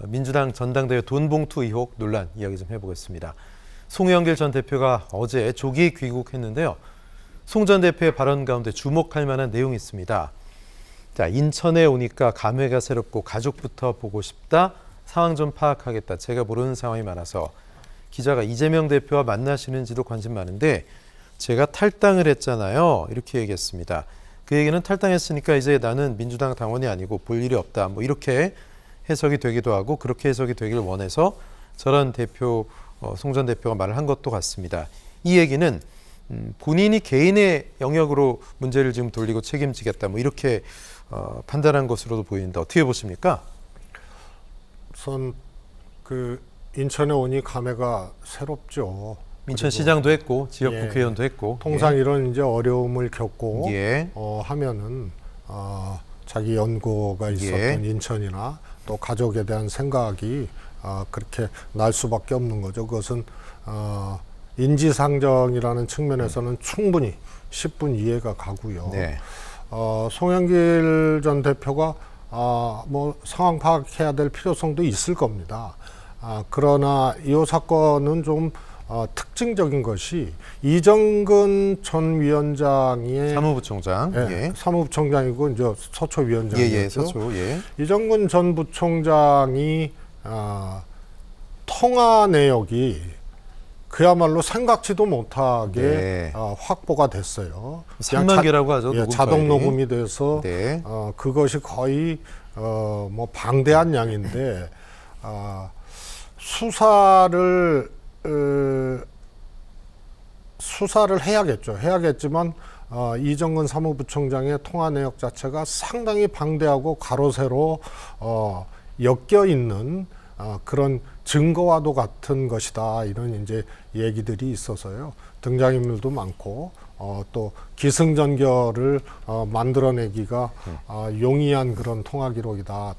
민주당 전당대회 돈봉투 의혹 논란 이야기 좀 해보겠습니다. 송영길 전 대표가 어제 조기 귀국했는데요. 송 전 대표의 발언 가운데 주목할 만한 내용이 있습니다. 자, 인천에 오니까 감회가 새롭고 가족부터 보고 싶다. 상황 좀 파악하겠다. 제가 모르는 상황이 많아서 기자가 이재명 대표와 만나시는지도 관심 많은데 제가 탈당을 했잖아요. 이렇게 얘기했습니다. 그 얘기는 탈당했으니까 이제 나는 민주당 당원이 아니고 볼 일이 없다. 뭐 이렇게 해석이 되기도 하고 그렇게 해석이 되길 원해서 저런 대표 송 전 대표가 말을 한 것도 같습니다. 이 얘기는 본인이 개인의 영역으로 문제를 지금 돌리고 책임지겠다. 뭐 이렇게 판단한 것으로도 보이는데 어떻게 보십니까? 우선 그 인천에 오니 감회가 새롭죠. 인천시장도 했고 지역 예, 국회의원도 했고 통상 이런 이제 어려움을 겪고 예. 하면은 자기 연고가 있었던 인천이나 또 가족에 대한 생각이 그렇게 날 수밖에 없는 거죠. 그것은 인지상정이라는 측면에서는 충분히 10분 이해가 가고요. 네. 송영길 전 대표가 뭐 상황 파악해야 될 필요성도 있을 겁니다. 그러나 이 사건은 좀 특징적인 것이 이정근 전 위원장의 사무부총장, 예, 사무부총장이고 이제 서초위원장이었죠. 예, 서초, 예. 이정근 전 부총장이 통화 내역이 그야말로 생각지도 못하게 네. 확보가 됐어요. 3만 개라고 하죠. 예, 자동 녹음이 돼서 네. 그것이 거의 뭐 방대한 양인데 수사를 해야겠죠. 해야겠지만 이정근 사무부총장의 통화 내역 자체가 상당히 방대하고 가로세로 엮여 있는 그런 증거와도 같은 것이다. 이런 이제 얘기들이 있어서요. 등장인물도 많고 또 기승전결을 만들어내기가 용이한 그런 통화 기록이다,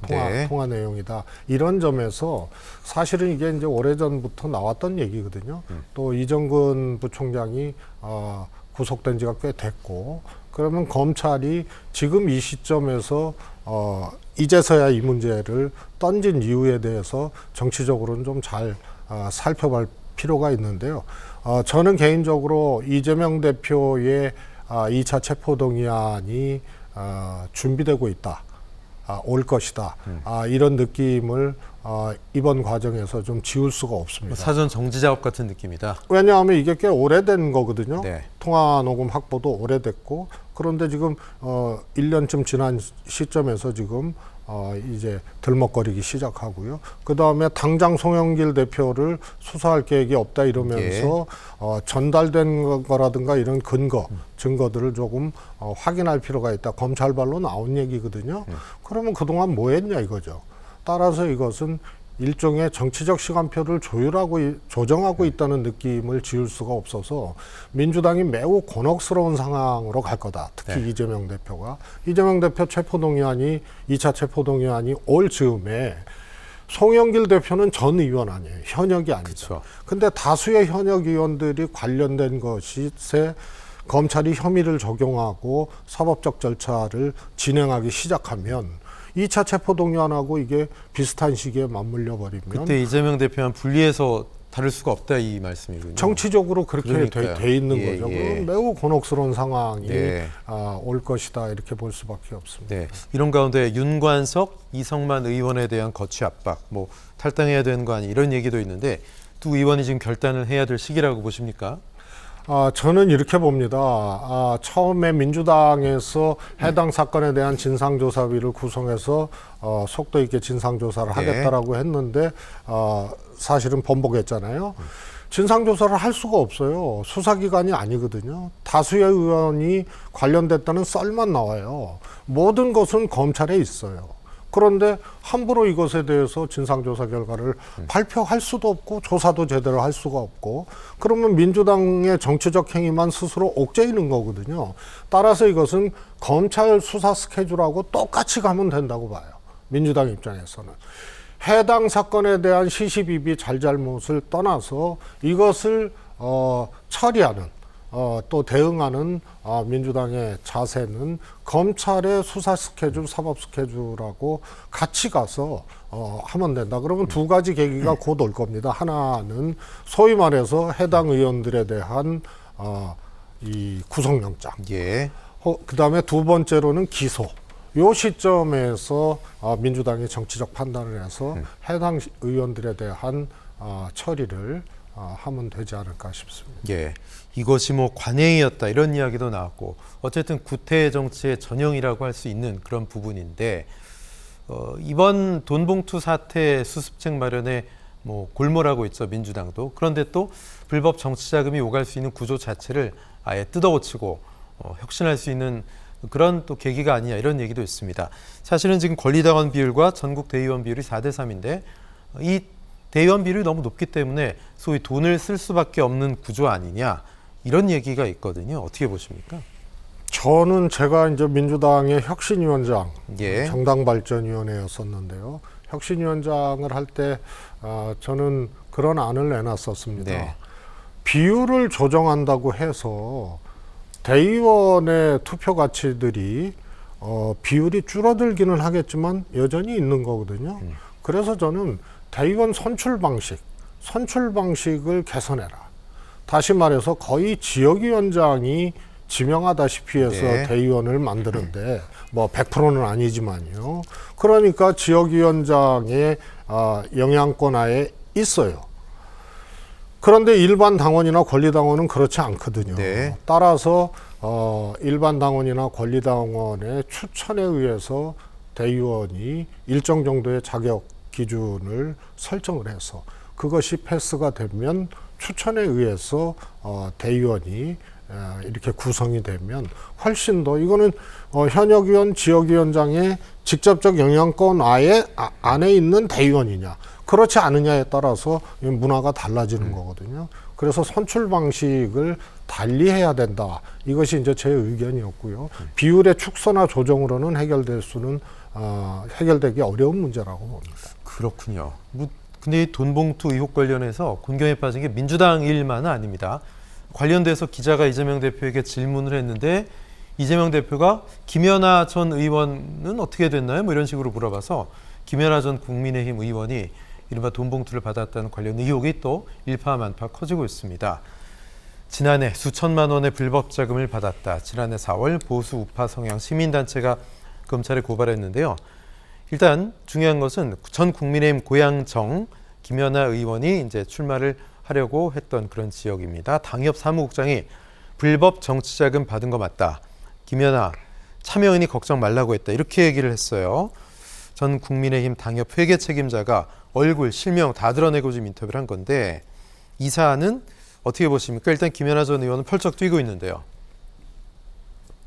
통화 내용이다. 이런 점에서 사실은 이게 이제 오래전부터 나왔던 얘기거든요. 또 이정근 부총장이 구속된 지가 꽤 됐고, 그러면 검찰이 지금 이 시점에서 이제서야 이 문제를 던진 이유에 대해서 정치적으로는 좀 잘 살펴볼 필요가 있는데요. 저는 개인적으로 이재명 대표의 2차 체포동의안이 준비되고 있다, 올 것이다, 이런 느낌을 이번 과정에서 좀 지울 수가 없습니다. 사전 정지 작업 같은 느낌이다. 왜냐하면 이게 꽤 오래된 거거든요. 네. 통화 녹음 확보도 오래됐고, 그런데 지금 1년쯤 지난 시점에서 지금 이제 들먹거리기 시작하고요. 그 다음에 당장 송영길 대표를 수사할 계획이 없다 이러면서 전달된 거라든가 이런 증거들을 조금 확인할 필요가 있다. 검찰발로 나온 얘기거든요. 그러면 그동안 뭐 했냐 이거죠. 따라서 이것은 일종의 정치적 시간표를 조정하고 있다는 느낌을 지울 수가 없어서 민주당이 매우 곤혹스러운 상황으로 갈 거다. 특히 이재명 대표가. 이재명 대표 체포동의안이 2차 체포동의안이 올 즈음에 송영길 대표는 전 의원 아니에요. 현역이 아니죠. 근데 다수의 현역 의원들이 관련된 것에 검찰이 혐의를 적용하고 사법적 절차를 진행하기 시작하면 2차 체포동의안하고 이게 비슷한 시기에 맞물려 버리면 그때 이재명 대표는 분리해서 다룰 수가 없다 이 말씀이군요. 정치적으로 그렇게 돼 있는 거죠. 예. 매우 곤혹스러운 상황이 올 것이다 이렇게 볼 수밖에 없습니다. 네. 이런 가운데 윤관석, 이성만 의원에 대한 거취 압박, 뭐 탈당해야 되는 거 아니 이런 얘기도 있는데 두 의원이 지금 결단을 해야 될 시기라고 보십니까? 저는 이렇게 봅니다. 처음에 민주당에서 해당 사건에 대한 진상조사위를 구성해서 속도 있게 진상조사를 하겠다라고 했는데 사실은 번복했잖아요. 진상조사를 할 수가 없어요. 수사기관이 아니거든요. 다수의 의원이 관련됐다는 썰만 나와요. 모든 것은 검찰에 있어요. 그런데 함부로 이것에 대해서 진상조사 결과를 발표할 수도 없고 조사도 제대로 할 수가 없고 그러면 민주당의 정치적 행위만 스스로 옥죄이는 거거든요. 따라서 이것은 검찰 수사 스케줄하고 똑같이 가면 된다고 봐요. 민주당 입장에서는. 해당 사건에 대한 시시비비 잘잘못을 떠나서 이것을 처리하는 또 대응하는 민주당의 자세는 검찰의 수사 스케줄, 사법 스케줄하고 같이 가서 하면 된다. 그러면 두 가지 계기가 곧 올 겁니다. 하나는 소위 말해서 해당 의원들에 대한 이 구속영장. 예. 그다음에 두 번째로는 기소. 요 시점에서 민주당이 정치적 판단을 해서 해당 의원들에 대한 처리를 하면 되지 않을까 싶습니다. 예. 이것이 뭐 관행이었다 이런 이야기도 나왔고 어쨌든 구태 정치의 전형이라고 할 수 있는 그런 부분인데 이번 돈봉투 사태 수습책 마련에 뭐 골몰하고 있죠, 민주당도. 그런데 또 불법 정치자금이 오갈 수 있는 구조 자체를 아예 뜯어고치고 혁신할 수 있는 그런 또 계기가 아니냐 이런 얘기도 있습니다. 사실은 지금 권리당원 비율과 전국 대의원 비율이 4대 3인데 이 대의원 비율이 너무 높기 때문에 소위 돈을 쓸 수밖에 없는 구조 아니냐 이런 얘기가 있거든요. 어떻게 보십니까? 저는 제가 이제 민주당의 혁신위원장, 예. 정당발전위원회였었는데요. 혁신위원장을 할 때 저는 그런 안을 내놨었습니다. 네. 비율을 조정한다고 해서 대의원의 투표 가치들이 비율이 줄어들기는 하겠지만 여전히 있는 거거든요. 그래서 저는 대의원 선출 방식을 개선해라. 다시 말해서 거의 지역위원장이 지명하다시피 해서 네. 대의원을 만드는데 뭐 100%는 아니지만요. 그러니까 지역위원장의 영향권 하에 있어요. 그런데 일반 당원이나 권리당원은 그렇지 않거든요. 네. 따라서 일반 당원이나 권리당원의 추천에 의해서 대의원이 일정 정도의 자격 기준을 설정을 해서 그것이 패스가 되면 추천에 의해서 대의원이 이렇게 구성이 되면 훨씬 더 이거는 현역위원, 지역위원장의 직접적 영향권 안에 있는 대의원이냐 그렇지 않느냐에 따라서 문화가 달라지는 거거든요. 그래서 선출 방식을 달리해야 된다. 이것이 이제 제 의견이었고요. 비율의 축소나 조정으로는 해결되기 어려운 문제라고 봅니다. 그렇군요. 근데 이 돈봉투 의혹 관련해서 곤경에 빠진 게 민주당 일만은 아닙니다. 관련돼서 기자가 이재명 대표에게 질문을 했는데 이재명 대표가 김연아 전 의원은 어떻게 됐나요? 뭐 이런 식으로 물어봐서 김연아 전 국민의힘 의원이 이른바 돈봉투를 받았다는 관련 의혹이 또 일파만파 커지고 있습니다. 지난해 수천만 원의 불법 자금을 받았다. 지난해 4월 보수 우파 성향 시민단체가 검찰에 고발했는데요. 일단 중요한 것은 전 국민의힘 고양정 김연아 의원이 이제 출마를 하려고 했던 그런 지역입니다. 당협 사무국장이 불법 정치자금 받은 거 맞다. 김연아 참여인이 걱정 말라고 했다. 이렇게 얘기를 했어요. 전 국민의힘 당협 회계 책임자가 얼굴, 실명 다 드러내고 지금 인터뷰를 한 건데 이 사안은 어떻게 보십니까? 일단 김연아 전 의원은 펄쩍 뛰고 있는데요.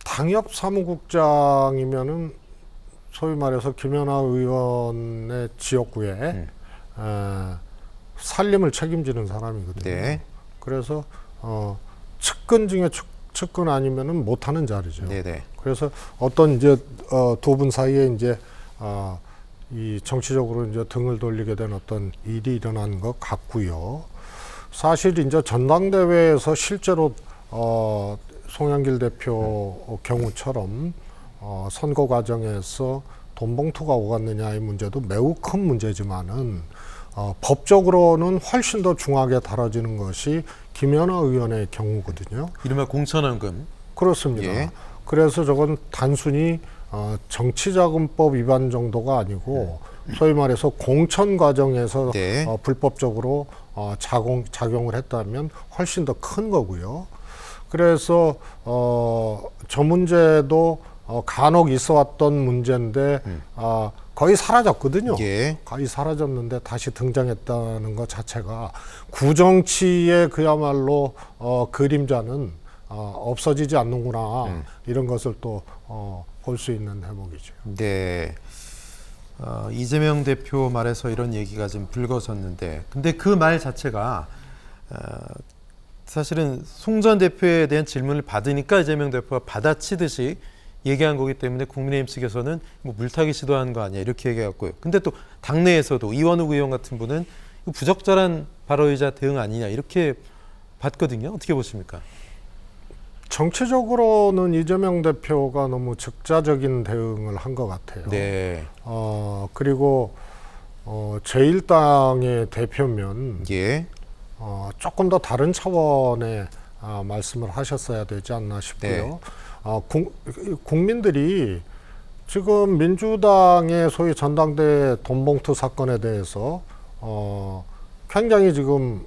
당협 사무국장이면은 소위 말해서 김연아 의원의 지역구에 살림을 책임지는 사람이거든요. 네. 그래서 측근 중에 측근 아니면은 못하는 자리죠. 네네. 그래서 어떤 이제 두 분 사이에 이제 이 정치적으로 이제 등을 돌리게 된 어떤 일이 일어난 것 같고요. 사실 이제 전당대회에서 실제로 송영길 대표 경우처럼 선거 과정에서 돈봉투가 오갔느냐의 문제도 매우 큰 문제지만은 법적으로는 훨씬 더 중하게 다뤄지는 것이 김연아 의원의 경우거든요. 이른바 공천원금. 그렇습니다. 예. 그래서 저건 단순히 정치자금법 위반 정도가 아니고 소위 말해서 공천 과정에서 네. 불법적으로 작용을 했다면 훨씬 더 큰 거고요. 그래서 저 문제도 간혹 있어왔던 문제인데 거의 사라졌거든요. 예. 거의 사라졌는데 다시 등장했다는 것 자체가 구정치의 그야말로 그림자는 없어지지 않는구나 이런 것을 또 볼 수 있는 대목이죠. 네. 이재명 대표 말에서 이런 얘기가 좀 불거졌는데 근데 그 말 자체가 사실은 송 전 대표에 대한 질문을 받으니까 이재명 대표가 받아치듯이 얘기한 거기 때문에 국민의힘 측에서는 뭐 물타기 시도한 거 아니야 이렇게 얘기했고요. 근데 또 당내에서도 이원욱 의원 같은 분은 부적절한 발언이자 대응 아니냐 이렇게 봤거든요. 어떻게 보십니까? 정치적으로는 이재명 대표가 너무 즉자적인 대응을 한 것 같아요. 네. 그리고 제1당의 대표면 예. 조금 더 다른 차원의 말씀을 하셨어야 되지 않나 싶고요. 국민들이 지금 민주당의 소위 전당대 돈봉투 사건에 대해서 굉장히 지금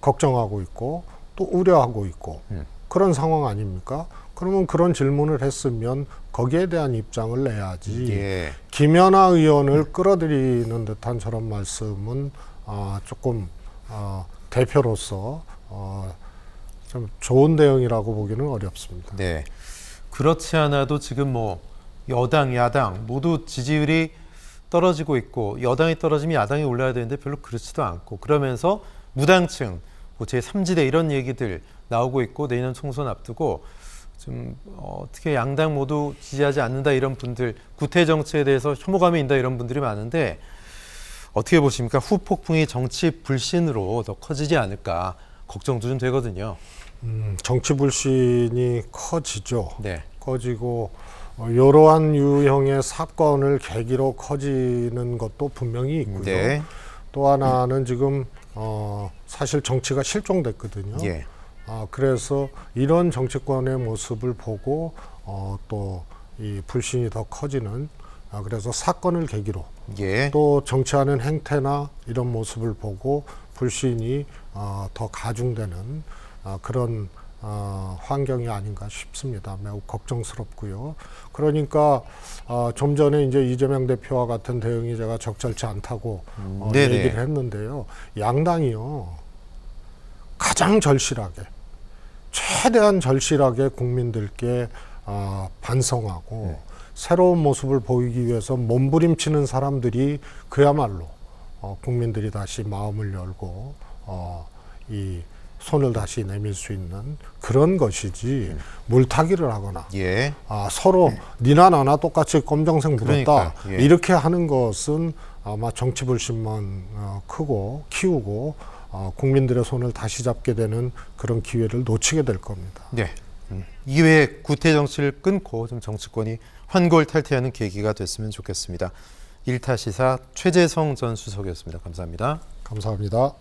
걱정하고 있고 또 우려하고 있고 그런 상황 아닙니까? 그러면 그런 질문을 했으면 거기에 대한 입장을 내야지. 예. 김연아 의원을 끌어들이는 듯한 저런 말씀은 조금 대표로서 좀 좋은 대응이라고 보기는 어렵습니다. 네. 그렇지 않아도 지금 뭐 여당, 야당 모두 지지율이 떨어지고 있고 여당이 떨어지면 야당이 올라야 되는데 별로 그렇지도 않고 그러면서 무당층, 뭐 제3지대 이런 얘기들 나오고 있고 내년 총선 앞두고 좀 어떻게 양당 모두 지지하지 않는다 이런 분들 구태 정치에 대해서 혐오감이 있다 이런 분들이 많은데 어떻게 보십니까? 후폭풍이 정치 불신으로 더 커지지 않을까 걱정도 좀 되거든요. 정치 불신이 커지죠. 네. 커지고 이러한 유형의 사건을 계기로 커지는 것도 분명히 있고요. 네. 또 하나는 지금 사실 정치가 실종됐거든요. 예. 그래서 이런 정치권의 모습을 보고 또 이 불신이 더 커지는 그래서 사건을 계기로 예. 또 정치하는 행태나 이런 모습을 보고 불신이 더 가중되는 그런 환경이 아닌가 싶습니다. 매우 걱정스럽고요. 그러니까 좀 전에 이제 이재명 대표와 같은 대응이 제가 적절치 않다고 얘기를 했는데요. 양당이요 가장 절실하게 최대한 절실하게 국민들께 반성하고 새로운 모습을 보이기 위해서 몸부림치는 사람들이 그야말로 국민들이 다시 마음을 열고 이 손을 다시 내밀 수 있는 그런 것이지 물타기를 하거나 예. 서로 니나 나나 똑같이 검정색 물었다 그러니까, 예. 이렇게 하는 것은 아마 정치 불신만 크고 키우고 국민들의 손을 다시 잡게 되는 그런 기회를 놓치게 될 겁니다. 네. 이외에 구태 정치를 끊고 좀 정치권이 환골탈퇴하는 계기가 됐으면 좋겠습니다. 1타 시사 최재성 전 수석이었습니다. 감사합니다. 감사합니다.